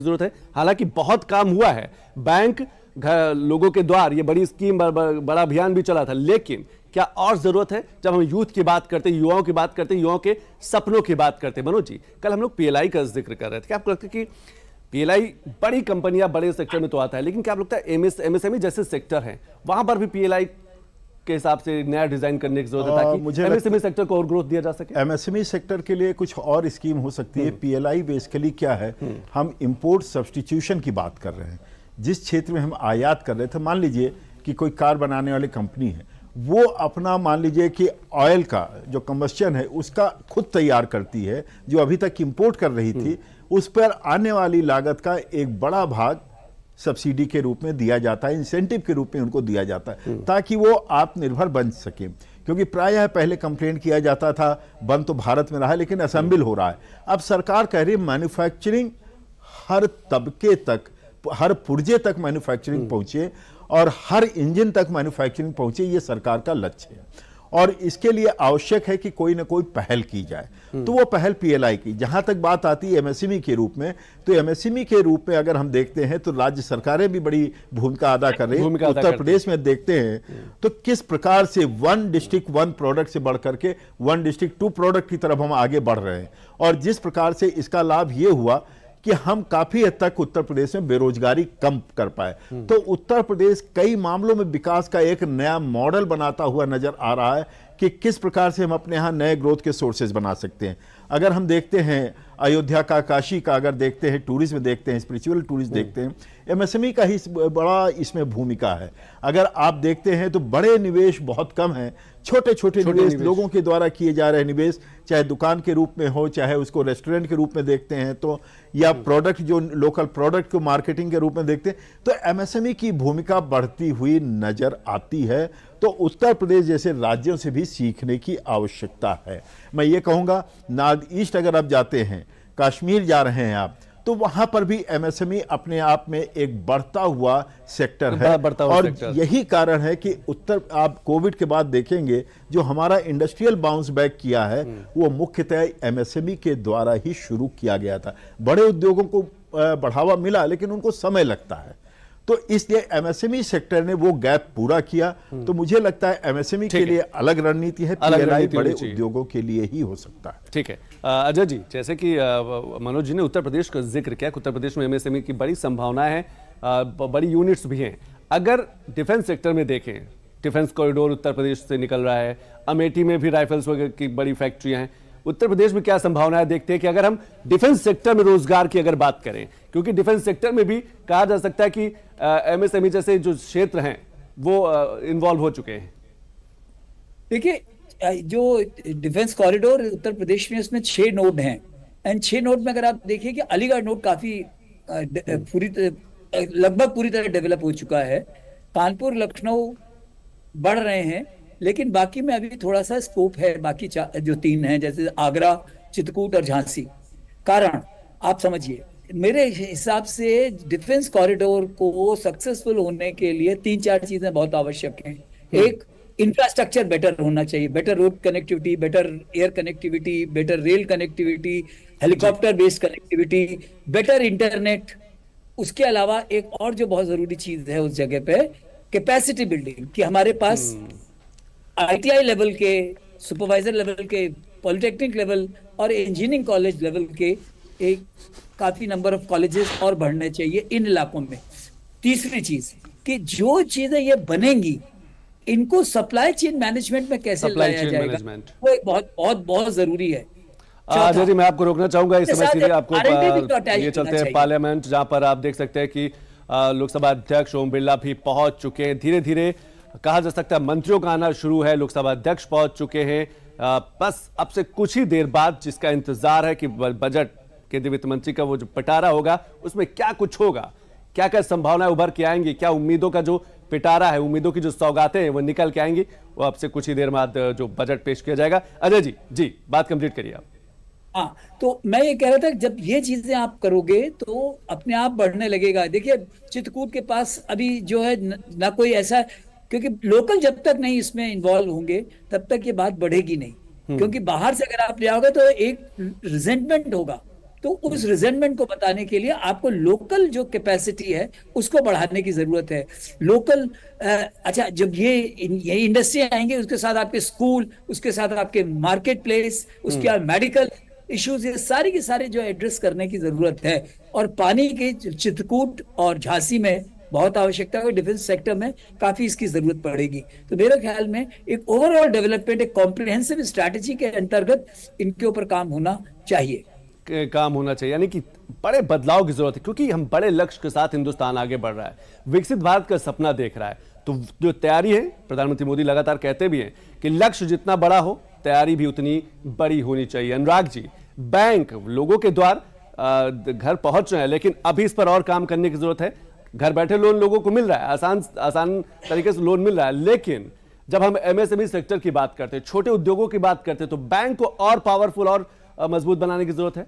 जरूरत है। हालांकि बहुत काम हुआ है, बैंक लोगों के द्वार ये बड़ी स्कीम बड़ा अभियान भी चला था, लेकिन क्या और जरूरत है? जब हम यूथ की बात करते हैं, युवाओं की बात करते हैं, युवाओं के सपनों की बात करते हैं। मनोज जी, कल हम लोग पीएलआई का जिक्र कर रहे थे। क्या आपको लगता है कि पीएलआई बड़ी कंपनियां बड़े सेक्टर में तो आता है, लेकिन क्या आपको लगता है एमएसएमई जैसे सेक्टर है वहां पर भी पीएलआई के हिसाब से नया डिजाइन करने की जरूरत है ताकि एमएसएमई सेक्टर को और ग्रोथ दिया जा सके? एमएसएमई सेक्टर के लिए कुछ और स्कीम हो सकती है। पीएलआई बेसिकली क्या है, हम इंपोर्ट सब्स्टिट्यूशन की बात कर रहे हैं। जिस क्षेत्र में हम आयात कर रहे थे, मान लीजिए कि कोई कार बनाने वाली कंपनी है, वो अपना मान लीजिए कि ऑयल का जो कंबस्चन है उसका खुद तैयार करती है, जो अभी तक इंपोर्ट कर रही थी, उस पर आने वाली लागत का एक बड़ा भाग सब्सिडी के रूप में दिया जाता है, इंसेंटिव के रूप में उनको दिया जाता है, ताकि वो आत्मनिर्भर बन सके। क्योंकि प्रायः पहले कंप्लेंट किया जाता था बन तो भारत में रहा है लेकिन असेंबल हो रहा है। अब सरकार कह रही है मैन्युफैक्चरिंग हर तबके तक, हर पुर्जे तक मैन्युफैक्चरिंग पहुंचे और हर इंजन तक मैन्युफैक्चरिंग पहुंचे, ये सरकार का लक्ष्य है। और इसके लिए आवश्यक है कि कोई ना कोई पहल की जाए, तो वो पहल पीएलआई की। जहां तक बात आती है एमएसएमई के रूप में, तो एमएसएमई के रूप में अगर हम देखते हैं तो राज्य सरकारें भी बड़ी भूमिका अदा कर रही है। उत्तर प्रदेश में देखते हैं तो किस प्रकार से वन डिस्ट्रिक्ट वन प्रोडक्ट से बढ़ करके वन डिस्ट्रिक्ट टू प्रोडक्ट की तरफ हम आगे बढ़ रहे हैं। और जिस प्रकार से इसका लाभ ये हुआ कि हम काफी हद तक उत्तर प्रदेश में बेरोजगारी कम कर पाए, तो उत्तर प्रदेश कई मामलों में विकास का एक नया मॉडल बनाता हुआ नजर आ रहा है कि किस प्रकार से हम अपने यहाँ नए ग्रोथ के सोर्सेज बना सकते हैं। अगर हम देखते हैं अयोध्या का, काशी का, अगर देखते हैं टूरिज्म देखते हैं, स्पिरिचुअल टूरिज्म देखते हैं, एमएसएमई का ही बड़ा इसमें भूमिका है। अगर आप देखते हैं तो बड़े निवेश बहुत कम है, छोटे छोटे निवेश लोगों के द्वारा किए जा रहे निवेश, चाहे दुकान के रूप में हो, चाहे उसको रेस्टोरेंट के रूप में देखते हैं तो, या प्रोडक्ट जो लोकल प्रोडक्ट को मार्केटिंग के रूप में देखते हैं, तो एमएसएमई की भूमिका बढ़ती हुई नजर आती है। तो उत्तर प्रदेश जैसे राज्यों से भी सीखने की आवश्यकता है। मैं ये कहूंगा नॉर्थ ईस्ट अगर आप जाते हैं, कश्मीर जा रहे हैं आप, तो वहां पर भी एमएसएमई अपने आप में एक बढ़ता हुआ सेक्टर है। और यही कारण है कि आप कोविड के बाद देखेंगे जो हमारा इंडस्ट्रियल बाउंस बैक किया है वो मुख्यतः एमएसएमई के द्वारा ही शुरू किया गया था। बड़े उद्योगों को बढ़ावा मिला लेकिन उनको समय लगता है, तो इसलिए एमएसएमई सेक्टर ने वो गैप पूरा किया। तो मुझे लगता है एमएसएमई के लिए अलग रणनीति है, पीएलआई बड़े उद्योगों के लिए ही हो सकता है। ठीक है अजय जी, जैसे कि मनोज जी ने उत्तर प्रदेश का जिक्र किया, उत्तर प्रदेश में एमएसएमई की बड़ी संभावनाएं हैं, बड़ी यूनिट्स भी हैं। अगर डिफेंस सेक्टर में देखें, डिफेंस कॉरिडोर उत्तर प्रदेश से निकल रहा है, अमेठी में भी राइफल्स वगैरह की बड़ी फैक्ट्रियां हैं। उत्तर प्रदेश में क्या संभावनाएं देखते हैं कि अगर हम डिफेंस सेक्टर में रोजगार की अगर बात करें, क्योंकि डिफेंस सेक्टर में भी कहा जा सकता है कि एमएसएमई जैसे जो क्षेत्र हैं वो इन्वॉल्व हो चुके हैं। देखिए, जो डिफेंस कॉरिडोर उत्तर प्रदेश में, उसमें 6 नोड हैं, एंड 6 नोड में अगर आप देखिए कि अलीगढ़ नोड काफी लगभग पूरी तरह डेवलप हो चुका है। कानपुर, लखनऊ बढ़ रहे हैं, लेकिन बाकी में अभी थोड़ा सा स्कोप है। बाकी जो 3 हैं, जैसे आगरा, चित्रकूट और झांसी। कारण आप समझिए, मेरे हिसाब से डिफेंस कॉरिडोर को सक्सेसफुल होने के लिए 3-4 चीजें बहुत आवश्यक हैं। एक, इंफ्रास्ट्रक्चर बेटर होना चाहिए, better road connectivity, better air connectivity, better rail connectivity, helicopter based connectivity, better internet. उसके अलावा एक और जो बहुत जरूरी चीज है उस जगह पे, कैपेसिटी बिल्डिंग, कि हमारे पास आईटीआई लेवल के, सुपरवाइजर लेवल के, पॉलिटेक्निक लेवल और इंजीनियरिंग कॉलेज लेवल के एक काफी नंबर ऑफ कॉलेजेस और बढ़ने चाहिए इन इलाकों में। तीसरी चीज कि जो चीजें ये बनेंगी इनको सप्लाई चेन मैनेजमेंट में कैसे लाया जाएगा, वो एक बहुत बहुत बहुत जरूरी है। अजय जी, मैं आपको रोकना चाहूंगा इस समय, सीधे आपको ये चलते हैं पार्लियामेंट, जहां पर आप देख सकते हैं कि लोकसभा अध्यक्ष ओम बिरला भी पहुंच चुके हैं। धीरे धीरे कहा जा सकता है मंत्रियों का आना शुरू है, लोकसभा अध्यक्ष पहुंच चुके हैं। बस अब से कुछ ही देर बाद जिसका इंतजार है कि बजट, केंद्रीय वित्त मंत्री का वो जो पिटारा होगा उसमें क्या कुछ होगा, क्या क्या संभावनाएं उभर के आएंगी, क्या उम्मीदों का जो पिटारा है, उम्मीदों की जो सौगातें हैं वो निकल के आएंगी, वो अब से कुछ ही देर बाद जो बजट पेश किया जाएगा। अजय जी बात कंप्लीट करिए आप। हाँ, तो मैं ये कह रहा था कि जब ये चीजें आप करोगे तो अपने आप बढ़ने लगेगा। देखिए, चित्रकूट के पास अभी जो है ना कोई ऐसा, क्योंकि लोकल जब तक नहीं इसमें इन्वॉल्व होंगे तब तक ये बात बढ़ेगी नहीं। क्योंकि बाहर से अगर आप ले आओगे तो एक रिजेंटमेंट होगा तो उस रिजेंटमेंट को बताने के लिए आपको लोकल जो कैपेसिटी है उसको बढ़ाने की जरूरत है। लोकल अच्छा, जब ये इंडस्ट्री आएंगे उसके साथ आपके स्कूल, उसके साथ आपके मार्केट प्लेस, उसके बाद मेडिकल इश्यूज, ये सारे के सारे जो एड्रेस करने की जरूरत है। और पानी के चित्रकूट और झांसी में बहुत आवश्यकता है, डिफेंस सेक्टर में काफी इसकी जरूरत पड़ेगी। तो मेरे ख्याल में एक ओवरऑल डेवलपमेंट, एक कॉम्प्रिहेंसिव स्ट्रैटेजी के अंतर्गत इनके ऊपर काम होना चाहिए। काम होना चाहिए, यानी कि बड़े बदलाव की जरूरत है, क्योंकि हम बड़े लक्ष्य के साथ हिंदुस्तान आगे बढ़ रहा है, विकसित भारत का सपना देख रहा है। तो जो तैयारी है, प्रधानमंत्री मोदी लगातार कहते भी हैं कि लक्ष्य जितना बड़ा हो तैयारी भी उतनी बड़ी होनी चाहिए। अनुराग जी, बैंक लोगों के द्वार घर पहुंच रहे हैं, लेकिन अभी इस पर और काम करने की जरूरत है। घर बैठे लोन लोगों को मिल रहा है, आसान तरीके से लोन मिल रहा है, लेकिन जब हम एमएसएमई सेक्टर की बात करते हैं, छोटे उद्योगों की बात करते हैं, तो बैंक को और पावरफुल और मजबूत बनाने की जरूरत है।